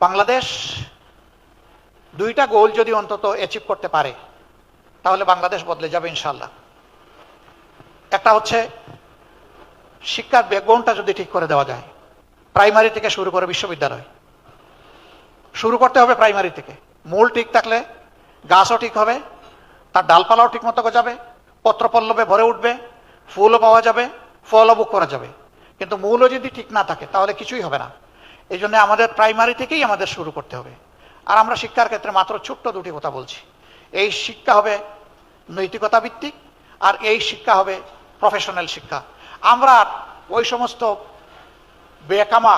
বাংলাদেশ দুইটা গোল যদি অন্তত অ্যাচিভ করতে পারে তাহলে বাংলাদেশ বদলে যাবে ইনশাআল্লাহ। একটা হচ্ছে শিক্ষার ব্যাকবোনটা যদি ঠিক করে দেওয়া যায়, প্রাইমারি থেকে শুরু করে বিশ্ববিদ্যালয় শুরু করতে হবে। প্রাইমারি থেকে মূল ঠিক থাকলে গাছও ঠিক হবে, তার ডালপালাও ঠিক মতো গজাবে, পত্রপল্লবে ভরে উঠবে, ফুলও পাওয়া যাবে, ফলও ভোগ করা যাবে। কিন্তু মূলও যদি ঠিক না থাকে তাহলে কিছুই হবে না। এই জন্য আমাদের প্রাইমারি থেকেই আমাদের শুরু করতে হবে। আর আমরা শিক্ষার ক্ষেত্রে মাত্র ছোট্ট দুটি কথা বলছি। এই শিক্ষা হবে নৈতিকতা ভিত্তিক, আর এই শিক্ষা হবে প্রফেশনাল শিক্ষা। আমরা ওই সমস্ত বেকামা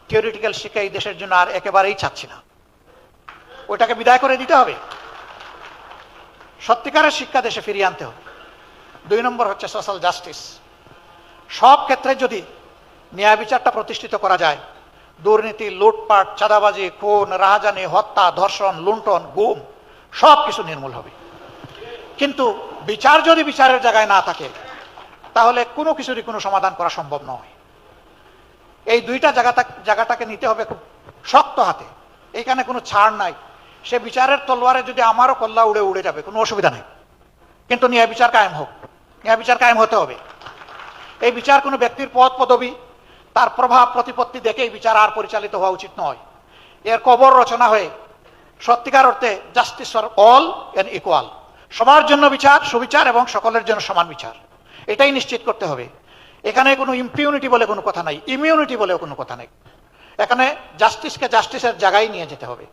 থিওরিটিক্যাল শিক্ষা এই দেশের জন্য আর একেবারেই চাচ্ছি না, ওইটাকে বিদায় করে দিতে হবে। সত্যিকারের শিক্ষা দেশে ফিরিয়ে আনতে হবে। 2 নম্বর হচ্ছে সোশ্যাল জাস্টিস। সব ক্ষেত্রে যদি ন্যায় বিচারটা প্রতিষ্ঠিত করা যায়, দুর্নীতি, লুটপাট, চাঁদাবাজি, খুন, রাহাজানি, হত্যা, ধর্ষণ, লুণ্ঠন, গুম সব কিছু নির্মূল হবে। কিন্তু বিচার যদি বিচারের জায়গায় না থাকে তাহলে কোনো কিছুরই কোনো সমাধান করা সম্ভব নয়। এই দুইটা জায়গাটাকে নিতে হবে খুব শক্ত হাতে। এইখানে কোনো ছাড় নাই। সে বিচারের তলোয়ারে যদি আমারও কল্লা উড়ে উড়ে যাবে, কোনো অসুবিধা নেই, কিন্তু ন্যায় বিচার কায়েম হোক। ন্যায় বিচার কায়েম হতে হবে। এই বিচার কোনো ব্যক্তির পদ পদবি, তার প্রভাব প্রতিপত্তি দেখে এই বিচার আর পরিচালিত হওয়া উচিত নয়। এর কবর রচনা হয়ে সত্যিকার অর্থে justice for all and equal, সবার জন্য বিচার, সুবিচার এবং সকলের জন্য সমান বিচার, এটাই নিশ্চিত করতে হবে। এখানে কোনো ইম্পিউনিটি বলে কোনো কথা নাই, ইমিউনিটি বলেও কোনো কথা নেই। এখানে জাস্টিসকে জাস্টিসের জায়গায় নিয়ে যেতে হবে।